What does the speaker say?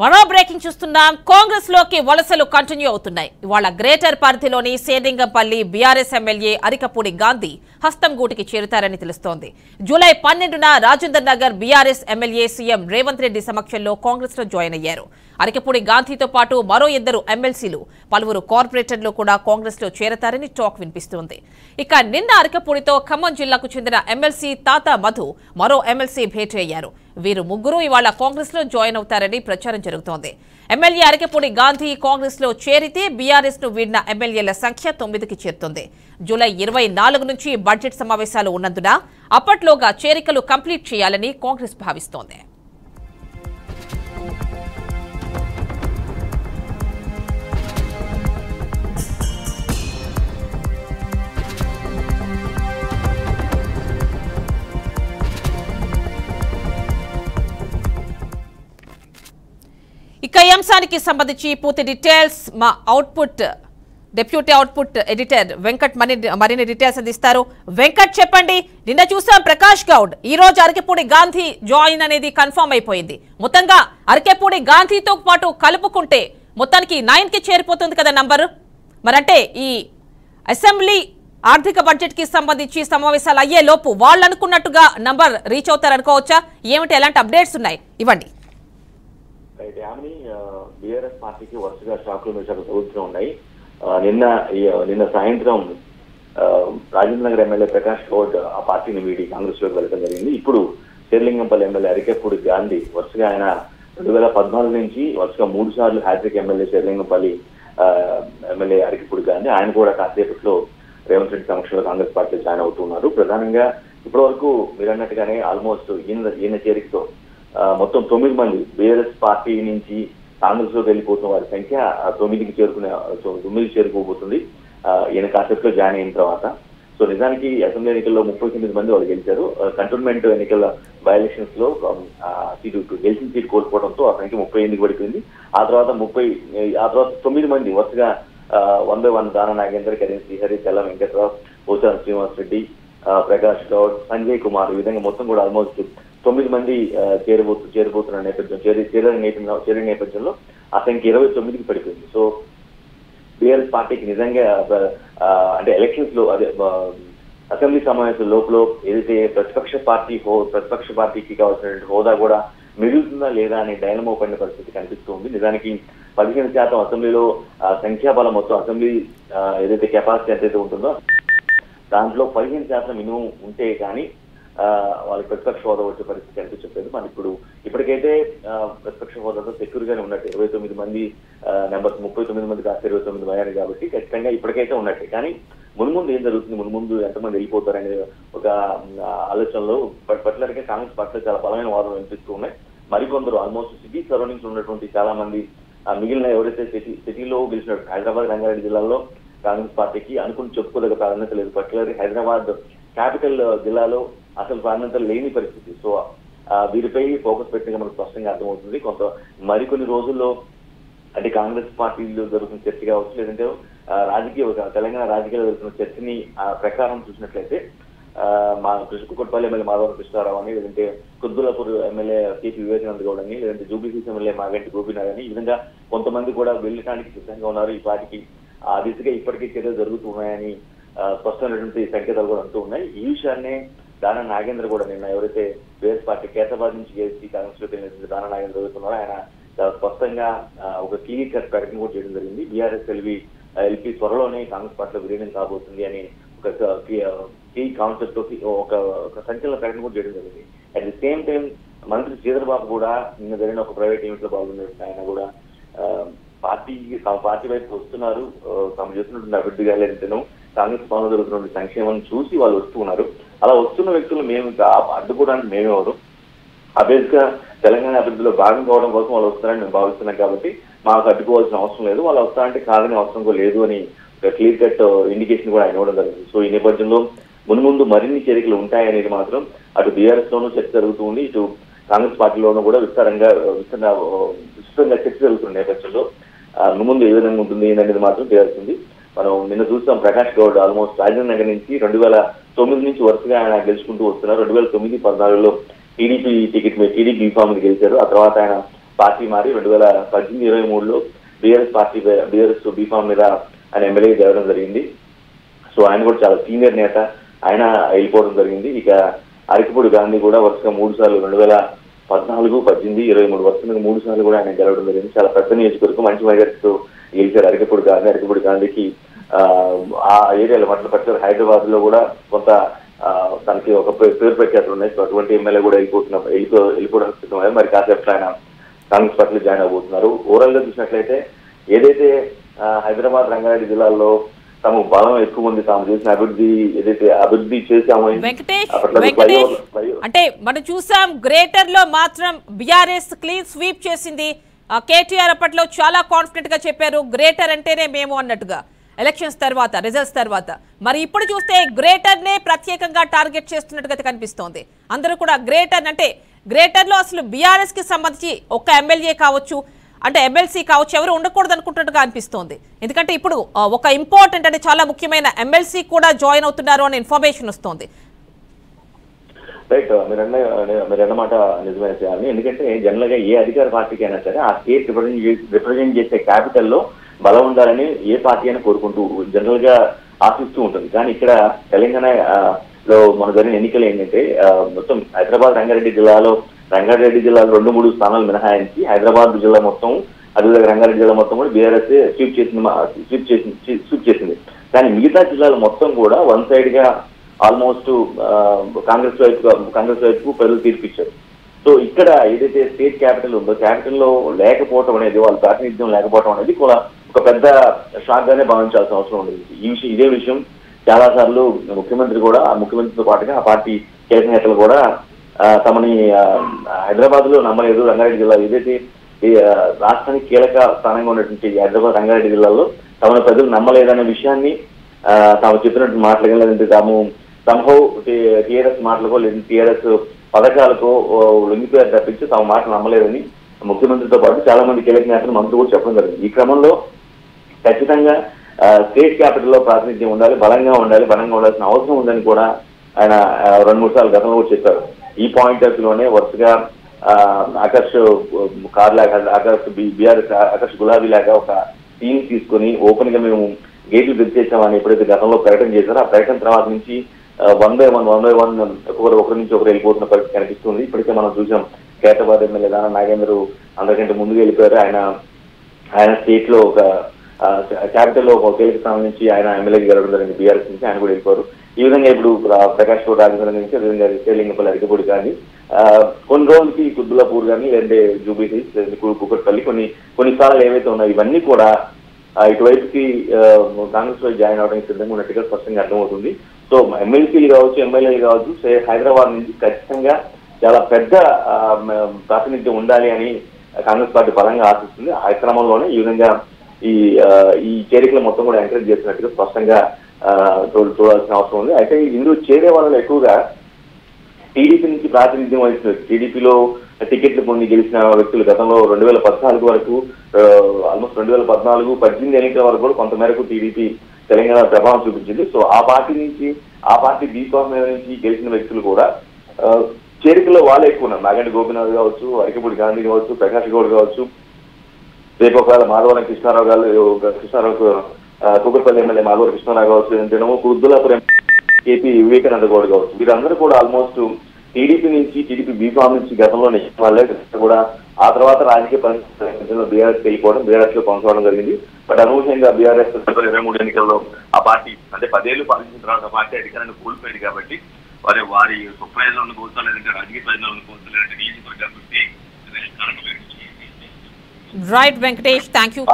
మరో బ్రేకింగ్ చూస్తున్నాం. కాంగ్రెస్ లోకి వలసలు కంటిన్యూ అవుతున్నాయి. ఇవాళ గ్రేటర్ పరిధిలోని సేదింగంపల్లి బీఆర్ఎస్ ఎమ్మెల్యే అరికపూడి గాంధీ హస్తంగూటికి చేరుతారని తెలుస్తోంది. జూలై 12న Rajendranagar BRS MLA CM Revanth Reddy సమక్షంలో కాంగ్రెస్ లో జాయిన్ అయ్యారు. అరికపూడి గాంధీతో పాటు మరో 2 ఎమ్మెల్సీలు, పలువురు కార్పొరేటర్లు కూడా కాంగ్రెస్ లో చేరతారని టాక్ వినిపిస్తోంది. ఇక నిన్న అరికపూడితో ఖమ్మం జిల్లాకు చెందిన ఎమ్మెల్సీ తాత మధు మరో ఎమ్మెల్సీ భేటీ అయ్యారు. వీరు ముగ్గురు ఇవాళ కాంగ్రెస్ లో జాయిన్ అవుతారని ప్రచారం జరుగుతోంది. ఎమ్మెల్యే అరికపూడి గాంధీ కాంగ్రెస్ లో చేరితే బీఆర్ఎస్ ను వీడిన ఎమ్మెల్యేల సంఖ్య 9కి చేరుతుంది. జూలై 24 నుంచి బడ్జెట్ సమావేశాలు ఉన్నందున అప్పట్లోగా చేరికలు కంప్లీట్ చేయాలని కాంగ్రెస్ భావిస్తోంది. ఇక ఈ అంశానికి సంబంధించి పూర్తి డీటెయిల్స్ మా డిప్యూటీ అవుట్పుట్ ఎడిటర్ వెంకట్ మరిన్ని డీటెయిల్స్ అందిస్తారు. వెంకట్, చెప్పండి. నిన్న చూసాం ప్రకాష్ గౌడ్, ఈ రోజు అరికెపూడి గాంధీ జాయిన్ అనేది కన్ఫర్మ్ అయిపోయింది. మొత్తంగా అరికెపూడి గాంధీతో పాటు కలుపుకుంటే మొత్తానికి 9కి చేరిపోతుంది కదా నంబర్. మరంటే ఈ అసెంబ్లీ ఆర్థిక బడ్జెట్ కి సంబంధించి సమావేశాలు అయ్యే లోపు వాళ్ళు అనుకున్నట్టుగా నంబర్ రీచ్ అవుతారు అనుకోవచ్చా? ఏమిటి, ఎలాంటి అప్డేట్స్ ఉన్నాయి, ఇవ్వండి. బీఆర్ఎస్ పార్టీకి వరుసగా షాకులు మెషాలు తగులుతూ ఉన్నాయి. నిన్న సాయంత్రం రాజేంద్ర నగర్ ఎమ్మెల్యే ప్రకాష్ గౌడ్ ఆ పార్టీని వీడి కాంగ్రెస్ లోకి వెళ్ళడం జరిగింది. ఇప్పుడు శేర్లింగంపల్లి ఎమ్మెల్యే అరికెపూడి గాంధీ వరుసగా ఆయన 2014 నుంచి వరుసగా 3 సార్లు hattrick MLA Serilingampally MLA Arekapudi Gandhi ఆయన కూడా కాసేపట్లో రేవంత్ రెడ్డి సమక్షంలో కాంగ్రెస్ పార్టీలో జాయిన్ అవుతున్నారు. ప్రధానంగా ఇప్పటి వరకు మీరు అన్నట్టుగానే ఆల్మోస్ట్ ఈయన చేరికతో మొత్తం 9 మంది బీఆర్ఎస్ పార్టీ నుంచి కాంగ్రెస్ లోకి వెళ్ళిపోతున్న వారి సంఖ్య 9కి చేరుకోబోతుంది ఈయన కాసేపులో జాయిన్ అయిన తర్వాత. సో నిజానికి అసెంబ్లీ ఎన్నికల్లో 39 మంది వాళ్ళు గెలిచారు. కంటోన్మెంట్ ఎన్నికల బై ఎలక్షన్స్ లో గెలిచిన సీటు కోల్పోవడంతో ఆ సంఖ్య 38కి పడిపోయింది. ఆ తర్వాత 9 మంది వరుసగా 1 by 1 దాన నాగేందర్, కరీం శ్రీహరి, తెల్ల వెంకట్రావు, పోచారం శ్రీనివాస్ రెడ్డి, ప్రకాష్ గౌడ్, సంజయ్ కుమార్, ఈ విధంగా మొత్తం కూడా ఆల్మోస్ట్ 9 మంది చేరిపోతున్న నేపథ్యం చేరిన నేపథ్యంలో ఆ సంఖ్య 29కి పడిపోయింది. సో బీఆర్ఎస్ పార్టీకి నిజంగా అంటే ఎలక్షన్స్ లో అదే అసెంబ్లీ సమావేశం లోపల ఏదైతే ప్రతిపక్ష పార్టీకి కావాల్సిన హోదా కూడా మిగులుతుందా లేదా అనే డైనమో పడిన పరిస్థితి కనిపిస్తుంది. నిజానికి 15% అసెంబ్లీలో సంఖ్యాబలం మొత్తం అసెంబ్లీ ఏదైతే కెపాసిటీ ఎంతైతే ఉంటుందో దాంట్లో 15% మినిమం ఉంటే కానీ వాళ్ళకి ప్రతిపక్ష హోదా వచ్చే పరిస్థితి కనిపించట్లేదు. మన ఇప్పటికైతే ప్రతిపక్ష హోదాతో సెక్యూర్ గానే ఉన్నట్టు 29 మంది నెంబర్స్ 39 మంది కాస్త 29 అయ్యారు కాబట్టి ఖచ్చితంగా ఇప్పటికైతే ఉన్నట్టే. కానీ మున్ముందు ఏం జరుగుతుంది, మున్ముందు ఎంతమంది వెళ్ళిపోతారనే ఒక ఆలోచనలో పర్టికులర్ గా కాంగ్రెస్ పార్టీలో చాలా బలమైన వాదనలు వినిపిస్తూ ఉన్నాయి. మరికొందరు ఆల్మోస్ట్ సిటీ సరౌండింగ్స్ ఉన్నటువంటి చాలా మంది మిగిలిన ఎవరైతే సిటీలో గెలిచినట్టు హైదరాబాద్, రంగారెడ్డి జిల్లాలో కాంగ్రెస్ పార్టీకి అనుకుని చెప్పుకోదగ్గ ప్రాధాన్యత లేదు. పర్టికులర్ హైదరాబాద్ క్యాపిటల్ జిల్లాలో అసలు ప్రాధాన్యత లేని పరిస్థితి. సో వీరిపై ఫోకస్ పెట్టినగా మనకు స్పష్టంగా అర్థమవుతుంది. మరికొన్ని రోజుల్లో అంటే కాంగ్రెస్ పార్టీలో జరుగుతున్న చర్చ కావచ్చు, లేదంటే తెలంగాణ రాజకీయాల్లో జరుగుతున్న చర్చని ప్రకారం చూసినట్లయితే మా కుక్కట్పల్లి ఎమ్మెల్యే మాధవరం కృష్ణారావు అని, లేదంటే కుద్దులాపూర్ ఎమ్మెల్యే కేపీ వివేకానంద గౌడ్ అని, లేదంటే జూబ్లీహిల్స్ ఎమ్మెల్యే మాగంటి గోపీనాథ్ అని, ఈ విధంగా కొంతమంది కూడా వెళ్ళటానికి సిద్ధంగా ఉన్నారు. ఈ పార్టీకి ఆ దిశగా ఇప్పటికే చర్యలు జరుగుతున్నాయని స్పష్టమైనటువంటి సంకేతాలు కూడా అంటూ ఉన్నాయి. ఈ విషయాన్నే దాన నాగేంద్ర కూడా నిన్న ఎవరైతే బీఆర్ఎస్ పార్టీ కేసాబాద్ నుంచి గెలిచి కాంగ్రెస్ లోకి వెళ్ళిన దాన నాగేంద్ర జరుగుతున్నారో ఆయన చాలా స్పష్టంగా ఒక క్లియర్ కట్ ప్రకటన కూడా చేయడం జరిగింది. బీఆర్ఎస్ ఎల్పీ త్వరలోనే కాంగ్రెస్ పార్టీలో విలీనం కాబోతుంది అని ఒక కీ కాన్సెప్ట్ ఒక సంచలన ప్రకటన కూడా చేయడం జరిగింది. అట్ ది సేమ్ టైం మంత్రి శ్రీధర్ బాబు కూడా నిన్న జరిగిన ఒక ప్రైవేట్ ఈవెంట్ లో పాల్గొన్నట్టు ఆయన కూడా పార్టీ వైపు వస్తున్నారు. తాము చేస్తున్నటువంటి అభివృద్ధిగా లేదంటేనో కాంగ్రెస్ పాలన జరుగుతున్న సంక్షేమం చూసి వాళ్ళు వస్తున్నారు. అలా వస్తున్న వ్యక్తులు మేము అడ్డుకోవడానికి మేమెవరు, బేసిక్ గా తెలంగాణ అభివృద్ధిలో భాగం కావడం కోసం వాళ్ళు వస్తారని మేము భావిస్తున్నాం. కాబట్టి మాకు అడ్డుకోవాల్సిన అవసరం లేదు, వాళ్ళు వస్తారంటే కాదని అవసరం కూడా లేదు అని క్లియర్ కట్ ఇండికేషన్ కూడా ఆయన ఇవ్వడం జరిగింది. సో ఈ నేపథ్యంలో మున్ముందు మరిన్ని చేరికలు ఉంటాయనేది మాత్రం అటు బీఆర్ఎస్ లోనూ చర్చ జరుగుతుంది, ఇటు కాంగ్రెస్ పార్టీలోనూ కూడా విస్తృతంగా చర్చ జరుగుతున్న నేపథ్యంలో మున్ముందు ఏ విధంగా ఉంటుంది అనేది మాత్రం తేలుతుంది. మనం నిన్న చూస్తాం ప్రకాష్ గౌడ్ ఆల్మోస్ట్ రాజేంద్ర నగర్ నుంచి 2009 నుంచి వరుసగా ఆయన గెలుచుకుంటూ వస్తున్నారు. 2009, 14లో టీడీపీ టికెట్ మీద టీడీపీ ఫామ్ గెలిచారు. ఆ తర్వాత ఆయన పార్టీ మారి 2018-23లో బీఆర్ఎస్ బీఫామ్ మీద ఆయన ఎమ్మెల్యే తేవడం జరిగింది. సో ఆయన కూడా చాలా సీనియర్ నేత, ఆయన వెళ్ళిపోవడం జరిగింది. ఇక అరకపూడి గాంధీ కూడా వరుసగా 3 సార్లు 2014, 18, 23 వరుసగా 3 సార్లు కూడా ఆయన గెలవడం జరిగింది. చాలా పెద్ద నియోజకవర్గం, మంచి మెజారిటీతో గెలిచారు అరకపూడి గాంధీకి. ఆ ఏరియాలో పట్ల హైదరాబాద్ లో కూడా కొంత తనకి ఒక పేరు ప్రఖ్యాతులు ఉన్నాయి. సో అటువంటి ఎమ్మెల్యే కూడా వెళ్ళిపోవడానికి సిద్ధమయ్యారు. మరి కాసేపు ఆయన కాంగ్రెస్ పార్టీలో జాయిన్ అవబోతున్నారు. ఓవరాల్ గా చూసినట్లయితే ఏదైతే హైదరాబాద్, రంగారెడ్డి జిల్లాల్లో తమ బలం ఎక్కువ ఉంది, తాము చేసిన అభివృద్ధి చేశాము. అంటే మనం చూసాం గ్రేటర్ లో మాత్రం బీఆర్ఎస్ క్లీన్ స్వీప్ చేసింది. కేటీఆర్ అప్పట్లో చాలా కాన్ఫిడెంట్ గా చెప్పారు గ్రేటర్ అంటేనే మేము అన్నట్టుగా ఎలక్షన్స్ తర్వాత, రిజల్ట్స్ తర్వాత. మరి ఇప్పుడు చూస్తే గ్రేటర్ నే ప్రత్యేకంగా టార్గెట్ చేస్తున్నట్టుగా కనిపిస్తోంది. అందరూ కూడా గ్రేటర్ అంటే గ్రేటర్ లో అసలు బీఆర్ఎస్ కి సంబంధించి ఒక్క ఎమ్మెల్యే కావచ్చు, అంటే ఎమ్మెల్సీ కావచ్చు, ఎవరు ఉండకూడదు అనుకుంటున్నట్టుగా అనిపిస్తోంది. ఎందుకంటే ఇప్పుడు ఒక ఇంపార్టెంట్ అంటే చాలా ముఖ్యమైన ఎమ్మెల్సీ కూడా జాయిన్ అవుతున్నారు అనే ఇన్ఫర్మేషన్ వస్తోంది. రైట్, మీరన్నమాట నిజమైన చేయాలి. ఎందుకంటే జనరల్ గా ఏ అధికార పార్టీకి అయినా సరే ఆ స్టేట్ రిప్రజెంట్ చేసే క్యాపిటల్ లో బలం ఉండాలని ఏ పార్టీ అయినా కోరుకుంటూ జనరల్ గా ఆశిస్తూ ఉంటుంది. కానీ ఇక్కడ తెలంగాణ లో మన జరిగిన ఎన్నికలు ఏంటంటే మొత్తం హైదరాబాద్, రంగారెడ్డి జిల్లాలో 2-3 స్థానాలు మినహాయించి హైదరాబాద్ జిల్లా మొత్తం, అదేవిధంగా రంగారెడ్డి జిల్లా మొత్తం కూడా బీఆర్ఎస్ స్వీప్ చేసింది. కానీ మిగతా జిల్లాలు మొత్తం కూడా వన్ సైడ్ గా ఆల్మోస్ట్ కాంగ్రెస్ వైపు ప్రజలు తీర్పిచ్చారు. సో ఇక్కడ ఏదైతే స్టేట్ క్యాపిటల్ ఉందో, క్యాపిటల్లో లేకపోవటం అనేది, వాళ్ళ ప్రాతినిధ్యం లేకపోవడం అనేది కూడా ఒక పెద్ద షాక్ గానే భావించాల్సిన అవసరం ఉంది. ఇదే విషయం చాలా సార్లు ముఖ్యమంత్రితో పాటుగా ఆ పార్టీ కీలక నేతలు కూడా తమని హైదరాబాద్ లో నమ్మలేదు. రంగారెడ్డి జిల్లా ఏదైతే రాష్ట్రానికి కీలక స్థానంగా ఉన్నటువంటి హైదరాబాద్, రంగారెడ్డి జిల్లాలో తమను ప్రజలు నమ్మలేదనే విషయాన్ని తాము చెప్పినట్టు మాటలు, లేదంటే తాము సంభవ్ టీఆర్ఎస్ మాటలకో లేదంటే టీఆర్ఎస్ పథకాలకో లొంగిపోయారు తప్పించి తమ మాట నమ్మలేదని ముఖ్యమంత్రితో పాటు చాలా మంది కీలక నేతలు మంత్రులు కూడా చెప్పడం జరిగింది. ఈ క్రమంలో ఖచ్చితంగా స్టేట్ క్యాపిటల్ లో ప్రాతినిధ్యం ఉండాలి, బలంగా ఉండాల్సిన అవసరం ఉందని కూడా ఆయన 2-3 సార్లు గతంలో కూడా చెప్పారు. ఈ పాయింట్ ఆఫ్ లోనే వరుసగా ఆకర్ష్ గులాబీ లాగా ఒక టీం తీసుకుని ఓపెన్ గా మేము గేట్లు తెచ్చేసామని ఎప్పుడైతే గతంలో ప్రకటన చేశారో, ఆ ప్రకటన తర్వాత నుంచి 1 by 1 ఒకరి నుంచి ఒకరు వెళ్ళిపోతున్న పరిస్థితి కనిపిస్తుంది. ఇప్పటికే మనం చూసాం ఖైరతాబాద్ ఎమ్మెల్యే దానా నాగేందర్ అందరికంటే ముందుగా వెళ్ళిపోయారు. ఆయన స్టేట్ లో ఒక క్యాపిటల్ లో ఒక కీలక స్థానం నుంచి ఆయన ఎమ్మెల్యేకి గెలవడం జరిగింది. బీఆర్ఎస్ నుంచి ఆయన కూడా వెళ్ళిపోయారు. ఈ విధంగా ఇప్పుడు ప్రకాష్ గౌడ్ రాజేంద్ర నుంచి, అదేవిధంగా శ్రీలింగపల్లి, అరకపూడి కానీ కొన్ని రోజులకి కుద్దులాపూర్ కానీ, లేదంటే జూబ్లీ హిల్స్, లేదంటే కూకట్పల్లి, కొన్నిసార్లు ఏవైతే ఉన్నాయో ఇవన్నీ కూడా ఇటువైపుకి కాంగ్రెస్ వైపు జాయిన్ అవడానికి సిద్ధంగా ఉన్నట్టుగా స్పష్టంగా అర్థమవుతుంది. సో ఎమ్మెల్సీలు కావచ్చు, ఎమ్మెల్యేలు కావచ్చు, హైదరాబాద్ నుంచి ఖచ్చితంగా చాలా పెద్ద ప్రాతినిధ్యం ఉండాలి అని కాంగ్రెస్ పార్టీ బలంగా ఆశిస్తుంది. ఆ క్రమంలోనే ఈ విధంగా ఈ చేరికలు మొత్తం కూడా ఎంకరేజ్ చేసినట్టుగా స్పష్టంగా చూడాల్సిన అవసరం ఉంది. అయితే ఇందులో చేరే వాళ్ళలో ఎక్కువగా టీడీపీ నుంచి ప్రాతినిధ్యం వహిస్తున్నారు. టీడీపీలో టికెట్లు కొన్ని గెలిచిన వ్యక్తులు గతంలో 2014 వరకు, ఆల్మోస్ట్ 2014-18 ఎన్నికల వరకు కూడా కొంతమేరకు టీడీపీ తెలంగాణ ప్రభావం చూపించింది. సో ఆ పార్టీ బీఫామ్ మీద నుంచి గెలిచిన వ్యక్తులు కూడా చేరికల్లో వాళ్ళే ఎక్కువ ఉన్నారు. నాగంటి గోపీనాథ్ కావచ్చు, అరకపూడి గాంధీ కావచ్చు, ప్రకాష్ గౌడ్ కావచ్చు, రేపు ఒకవేళ మాధవరం కృష్ణారావు కూకట్పల్లి ఎమ్మెల్యే మాధవరం కృష్ణారావు కావచ్చు, లేదంటేనేమో కుర్దులాపురం కేపీ వివేకానంద గౌడ్ కావచ్చు, వీరందరూ కూడా ఆల్మోస్ట్ టీడీపీ బీఫామ్ నుంచి గతంలో నెక్కిన వాళ్ళే కూడా ఆ తర్వాత రాజకీయ పరిస్థితుల్లో బీఆర్ఎస్ వెళ్ళిపోవడం, బీఆర్ఎస్ లో కొనసాగడం జరిగింది. బట్ అనూహ్యంగా బీఆర్ఎస్ 2023 ఎన్నికల్లో ఆ పార్టీ అంటే 10 ఏళ్లు పాలించిన తర్వాత పార్టీ అధికారాన్ని కోల్పోయింది. కాబట్టి వారి స్వప్రయోజనం అనుకోవచ్చు, లేదంటే రాజకీయ ప్రయోజనాలు అనుకోవచ్చు, లేదంటే నియోజకవర్గ అభివృద్ధి రైట్ వెంకటేష్, థ్యాంక్ యూ.